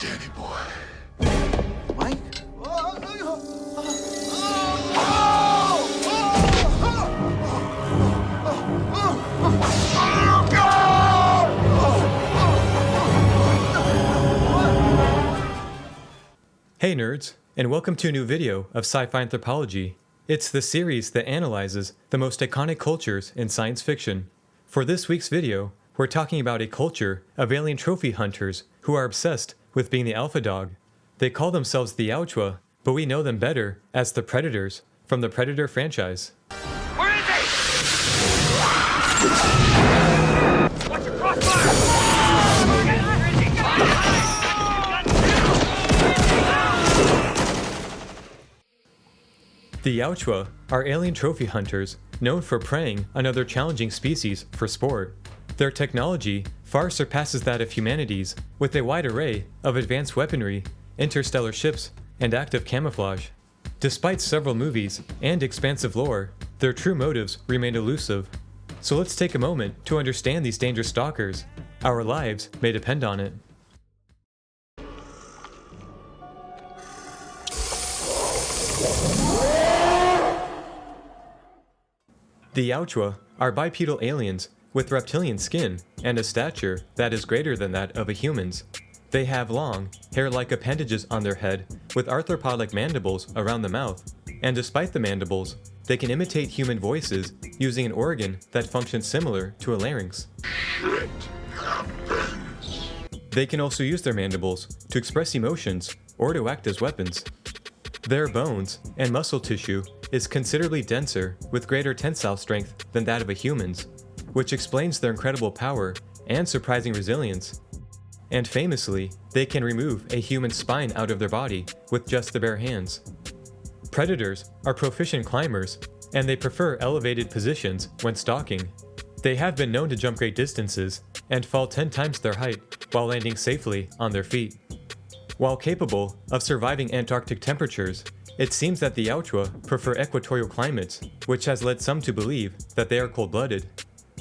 Danny boy. Mike? Hey nerds, and welcome to a new video of Sci-Fi Anthropology. It's the series that analyzes the most iconic cultures in science fiction. For this week's video, we're talking about a culture of alien trophy hunters who are obsessed with being the alpha dog. They call themselves the Yautja, but we know them better as the Predators from the Predator franchise. Where is he? Watch your crossfire! The Yautja are alien trophy hunters known for preying on other challenging species for sport. Their technology far surpasses that of humanity's, with a wide array of advanced weaponry, interstellar ships, and active camouflage. Despite several movies and expansive lore, their true motives remain elusive. So let's take a moment to understand these dangerous stalkers. Our lives may depend on it. The Yautja are bipedal aliens with reptilian skin and a stature that is greater than that of a human's. They have long, hair-like appendages on their head with arthropod-like mandibles around the mouth, and despite the mandibles, they can imitate human voices using an organ that functions similar to a larynx. Shit happens. They can also use their mandibles to express emotions or to act as weapons. Their bones and muscle tissue is considerably denser with greater tensile strength than that of a human's, which explains their incredible power and surprising resilience. And famously, they can remove a human spine out of their body with just the bare hands. Predators are proficient climbers, and they prefer elevated positions when stalking. They have been known to jump great distances and fall 10 times their height while landing safely on their feet. While capable of surviving Antarctic temperatures, it seems that the Yautja prefer equatorial climates, which has led some to believe that they are cold-blooded.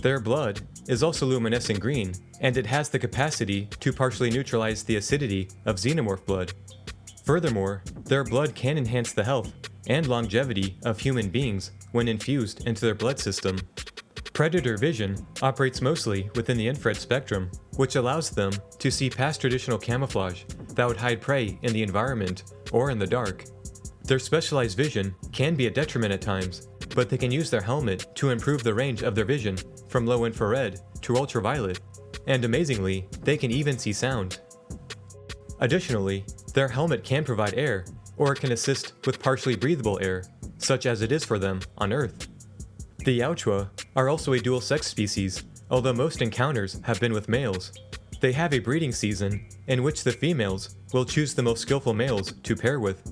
Their blood is also luminescent green, and it has the capacity to partially neutralize the acidity of xenomorph blood. Furthermore, their blood can enhance the health and longevity of human beings when infused into their blood system. Predator vision operates mostly within the infrared spectrum, which allows them to see past traditional camouflage that would hide prey in the environment or in the dark. Their specialized vision can be a detriment at times, but they can use their helmet to improve the range of their vision from low infrared to ultraviolet, and amazingly, they can even see sound. Additionally, their helmet can provide air, or it can assist with partially breathable air, such as it is for them on Earth. The Yautja are also a dual-sex species, although most encounters have been with males. They have a breeding season in which the females will choose the most skillful males to pair with.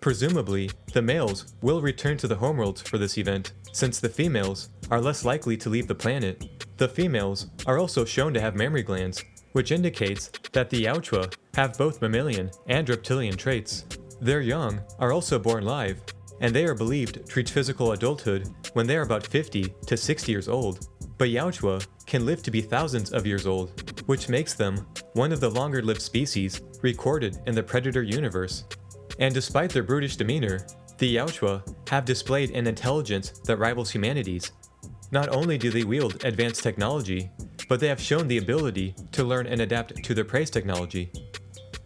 Presumably, the males will return to the homeworlds for this event, since the females are less likely to leave the planet. The females are also shown to have mammary glands, which indicates that the Yautja have both mammalian and reptilian traits. Their young are also born live, and they are believed to reach physical adulthood when they are about 50 to 60 years old. But Yautja can live to be thousands of years old, which makes them one of the longer-lived species recorded in the Predator universe. And despite their brutish demeanor, the Yautja have displayed an intelligence that rivals humanity's. Not only do they wield advanced technology, but they have shown the ability to learn and adapt to their prey's technology.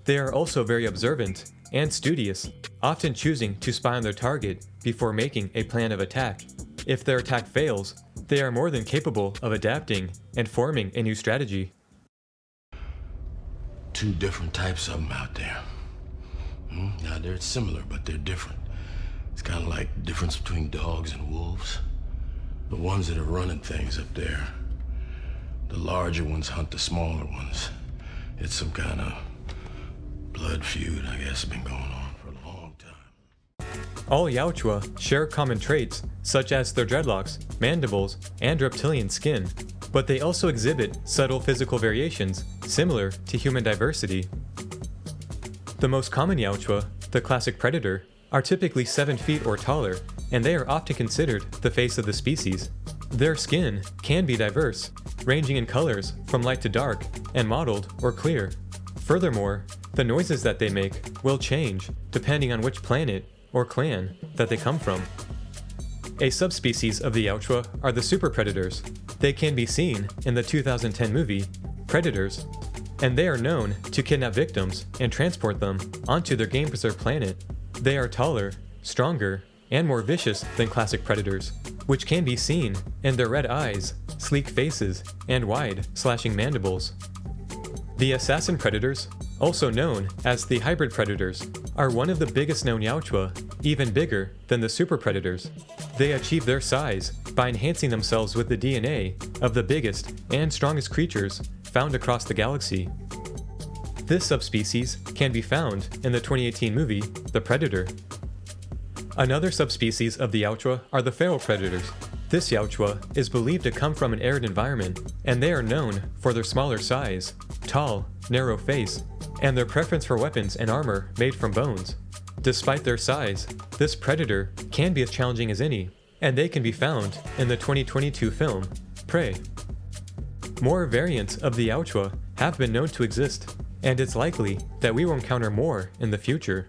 They are also very observant and studious, often choosing to spy on their target before making a plan of attack. If their attack fails, they are more than capable of adapting and forming a new strategy. Two different types of them out there. Now they're similar, but they're different. It's kind of like the difference between dogs and wolves. The ones that are running things up there. The larger ones hunt the smaller ones. It's some kind of blood feud, I guess, been going on for a long time. All Yautja share common traits such as their dreadlocks, mandibles, and reptilian skin, but they also exhibit subtle physical variations similar to human diversity. The most common Yautja, the classic predator, are typically 7 feet or taller, and they are often considered the face of the species. Their skin can be diverse, ranging in colors from light to dark and mottled or clear. Furthermore, the noises that they make will change depending on which planet or clan that they come from. A subspecies of the Yautja are the super predators. They can be seen in the 2010 movie Predators, and they are known to kidnap victims and transport them onto their game preserve planet. They are taller, stronger, and more vicious than classic predators, which can be seen in their red eyes, sleek faces, and wide, slashing mandibles. The assassin predators, also known as the hybrid predators, are one of the biggest known Yautja, even bigger than the super predators. They achieve their size by enhancing themselves with the DNA of the biggest and strongest creatures found across the galaxy. This subspecies can be found in the 2018 movie The Predator. Another subspecies of the Yautja are the feral predators. This Yautja is believed to come from an arid environment, and they are known for their smaller size, tall, narrow face, and their preference for weapons and armor made from bones. Despite their size, this predator can be as challenging as any, and they can be found in the 2022 film Prey. More variants of the Yautja have been known to exist, and it's likely that we will encounter more in the future.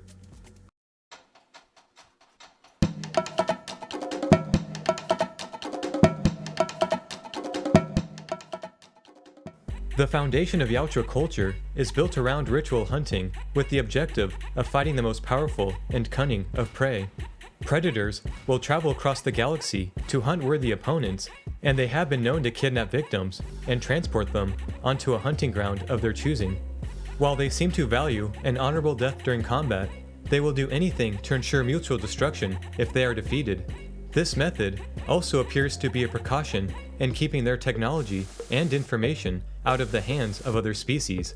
The foundation of Yautja culture is built around ritual hunting with the objective of fighting the most powerful and cunning of prey. Predators will travel across the galaxy to hunt worthy opponents, and they have been known to kidnap victims and transport them onto a hunting ground of their choosing. While they seem to value an honorable death during combat, they will do anything to ensure mutual destruction if they are defeated. This method also appears to be a precaution in keeping their technology and information out of the hands of other species.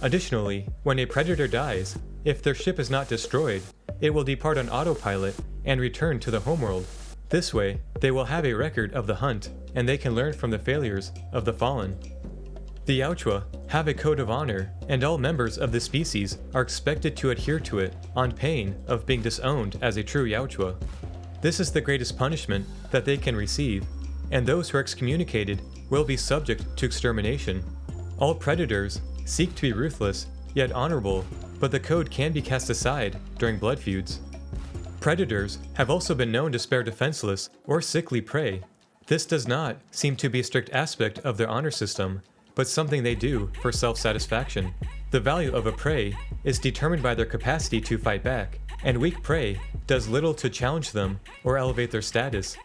Additionally, when a predator dies, if their ship is not destroyed, it will depart on autopilot and return to the homeworld. This way, they will have a record of the hunt, and they can learn from the failures of the fallen. The Yautja have a code of honor, and all members of the species are expected to adhere to it on pain of being disowned as a true Yautja. This is the greatest punishment that they can receive, and those who are excommunicated will be subject to extermination. All predators seek to be ruthless, yet honorable, but the code can be cast aside during blood feuds. Predators have also been known to spare defenseless or sickly prey. This does not seem to be a strict aspect of their honor system, but something they do for self-satisfaction. The value of a prey is determined by their capacity to fight back, and weak prey does little to challenge them or elevate their status.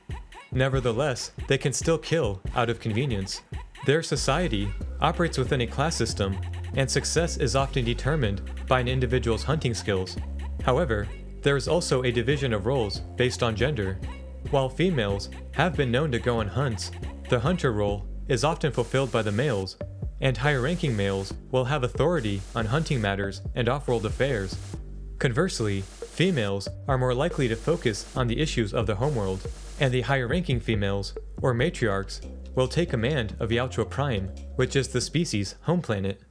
Nevertheless, they can still kill out of convenience. Their society operates within a class system, and success is often determined by an individual's hunting skills. However, there is also a division of roles based on gender. While females have been known to go on hunts, the hunter role is often fulfilled by the males, and higher-ranking males will have authority on hunting matters and off-world affairs. Conversely, females are more likely to focus on the issues of the homeworld, and the higher-ranking females, or matriarchs, will take command of Yautja Prime, which is the species' home planet.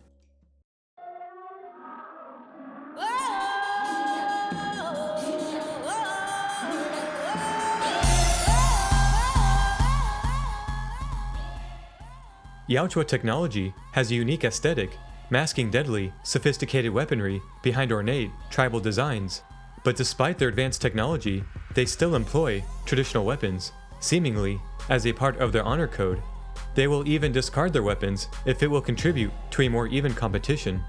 Yautja technology has a unique aesthetic, masking deadly, sophisticated weaponry behind ornate, tribal designs. But despite their advanced technology, they still employ traditional weapons, seemingly as a part of their honor code. They will even discard their weapons if it will contribute to a more even competition.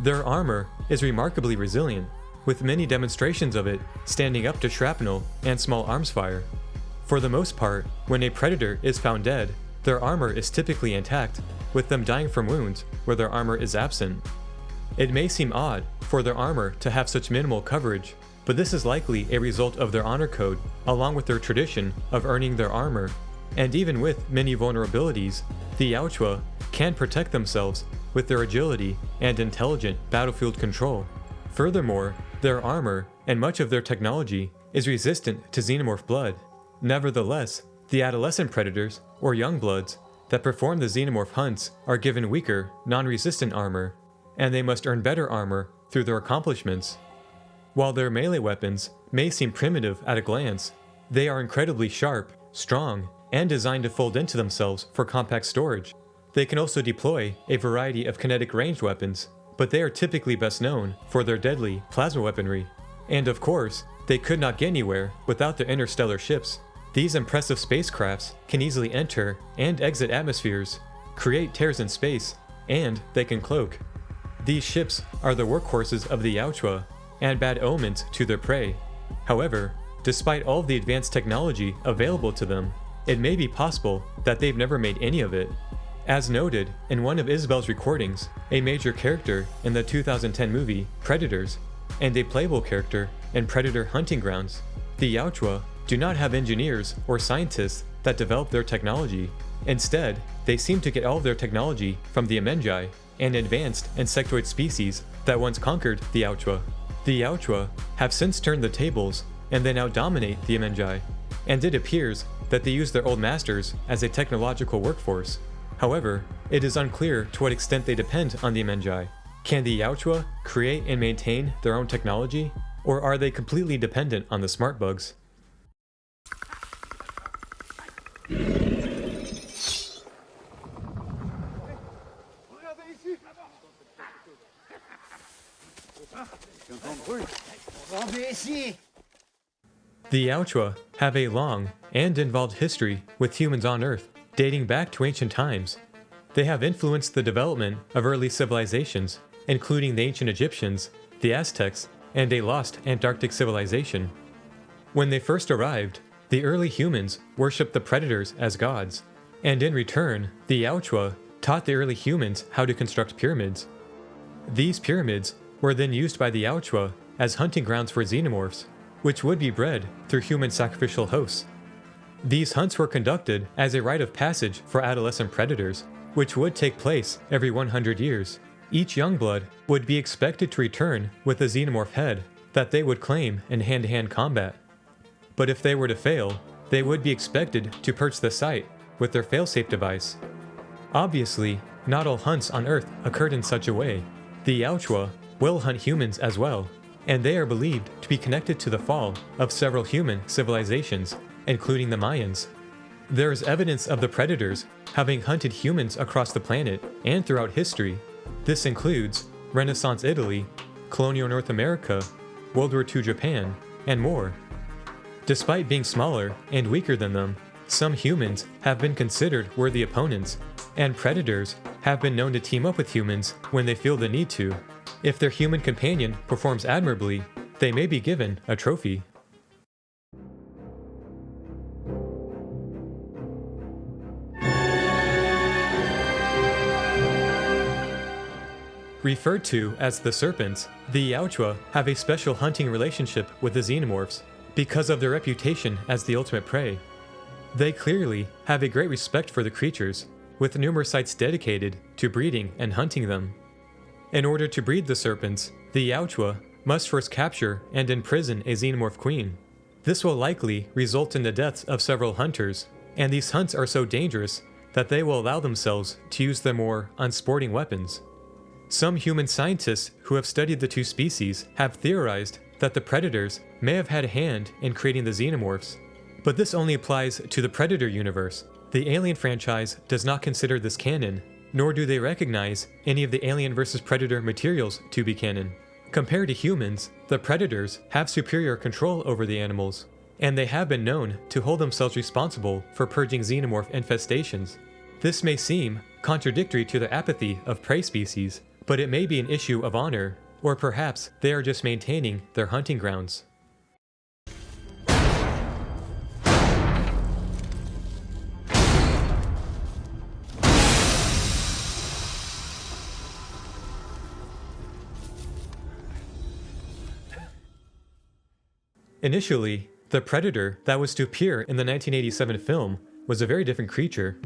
Their armor is remarkably resilient, with many demonstrations of it standing up to shrapnel and small arms fire. For the most part, when a predator is found dead, their armor is typically intact, with them dying from wounds where their armor is absent. It may seem odd for their armor to have such minimal coverage, but this is likely a result of their honor code, along with their tradition of earning their armor. And even with many vulnerabilities, the Yautja can protect themselves with their agility and intelligent battlefield control. Furthermore, their armor and much of their technology is resistant to xenomorph blood. Nevertheless, the adolescent predators, or young bloods, that perform the xenomorph hunts are given weaker, non-resistant armor, and they must earn better armor through their accomplishments. While their melee weapons may seem primitive at a glance, they are incredibly sharp, strong, and designed to fold into themselves for compact storage. They can also deploy a variety of kinetic ranged weapons, but they are typically best known for their deadly plasma weaponry. And of course, they could not get anywhere without their interstellar ships. These impressive spacecrafts can easily enter and exit atmospheres, create tears in space, and they can cloak. These ships are the workhorses of the Yautja and bad omens to their prey. However, despite all of the advanced technology available to them, it may be possible that they've never made any of it. As noted in one of Isabel's recordings, a major character in the 2010 movie Predators, and a playable character in Predator Hunting Grounds, the Yautja do not have engineers or scientists that develop their technology. Instead, they seem to get all of their technology from the Amenjai, an advanced insectoid species that once conquered the Yautja. The Yautja have since turned the tables and they now dominate the Amenjai, and it appears that they use their old masters as a technological workforce. However, it is unclear to what extent they depend on the Amenjai. Can the Yautja create and maintain their own technology, or are they completely dependent on the smart bugs? The Yautja have a long and involved history with humans on Earth, dating back to ancient times. They have influenced the development of early civilizations, including the ancient Egyptians, the Aztecs, and a lost Antarctic civilization. When they first arrived, the early humans worshipped the predators as gods, and in return, the Yautja taught the early humans how to construct pyramids. These pyramids were then used by the Yautja as hunting grounds for xenomorphs, which would be bred through human sacrificial hosts. These hunts were conducted as a rite of passage for adolescent predators, which would take place every 100 years. Each youngblood would be expected to return with a xenomorph head that they would claim in hand-to-hand combat. But if they were to fail, they would be expected to purge the site with their failsafe device. Obviously, not all hunts on Earth occurred in such a way. The Yautja will hunt humans as well, and they are believed to be connected to the fall of several human civilizations, including the Mayans. There is evidence of the predators having hunted humans across the planet and throughout history. This includes Renaissance Italy, colonial North America, World War II Japan, and more. Despite being smaller and weaker than them, some humans have been considered worthy opponents, and predators have been known to team up with humans when they feel the need to. If their human companion performs admirably, they may be given a trophy. Referred to as the serpents, the Yautja have a special hunting relationship with the xenomorphs because of their reputation as the ultimate prey. They clearly have a great respect for the creatures, with numerous sites dedicated to breeding and hunting them. In order to breed the serpents, the Yautja must first capture and imprison a xenomorph queen. This will likely result in the deaths of several hunters, and these hunts are so dangerous that they will allow themselves to use their more unsporting weapons. Some human scientists who have studied the two species have theorized that the predators may have had a hand in creating the xenomorphs, but this only applies to the Predator universe. The Alien franchise does not consider this canon, nor do they recognize any of the Alien vs. Predator materials to be canon. Compared to humans, the Predators have superior control over the animals, and they have been known to hold themselves responsible for purging xenomorph infestations. This may seem contradictory to the apathy of prey species, but it may be an issue of honor, or perhaps they are just maintaining their hunting grounds. Initially, the predator that was to appear in the 1987 film was a very different creature.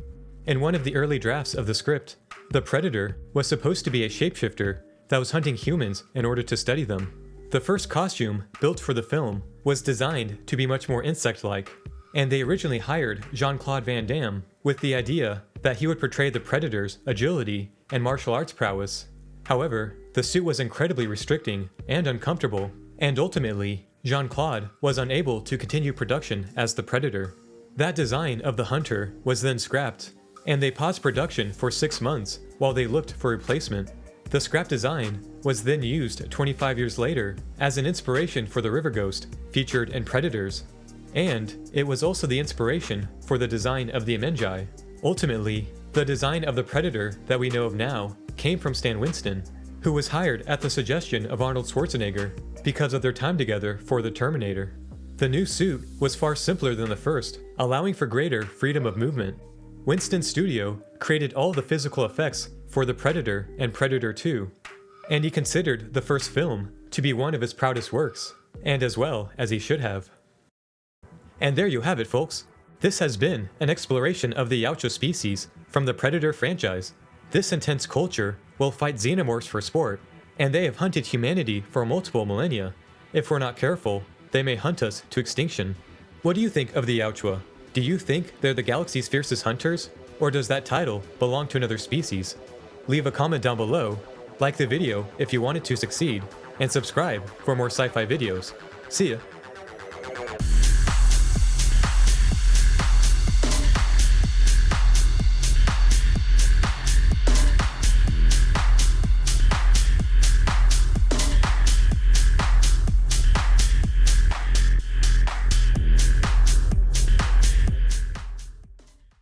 In one of the early drafts of the script, the predator was supposed to be a shapeshifter that was hunting humans in order to study them. The first costume built for the film was designed to be much more insect-like, and they originally hired Jean-Claude Van Damme with the idea that he would portray the predator's agility and martial arts prowess. However, the suit was incredibly restricting and uncomfortable, and ultimately, Jean-Claude was unable to continue production as the Predator. That design of the Hunter was then scrapped, and they paused production for 6 months while they looked for a replacement. The scrap design was then used 25 years later as an inspiration for the River Ghost featured in Predators, and it was also the inspiration for the design of the Amenjai. Ultimately, the design of the Predator that we know of now came from Stan Winston, who was hired at the suggestion of Arnold Schwarzenegger because of their time together for The Terminator. The new suit was far simpler than the first, allowing for greater freedom of movement. Winston's studio created all the physical effects for The Predator and Predator 2, and he considered the first film to be one of his proudest works, and as well as he should have. And there you have it, folks. This has been an exploration of the Yautja species from the Predator franchise. This intense culture will fight xenomorphs for sport, and they have hunted humanity for multiple millennia. If we're not careful, they may hunt us to extinction. What do you think of the Yautja? Do you think they're the galaxy's fiercest hunters, or does that title belong to another species? Leave a comment down below, like the video if you want it to succeed, and subscribe for more sci-fi videos. See ya!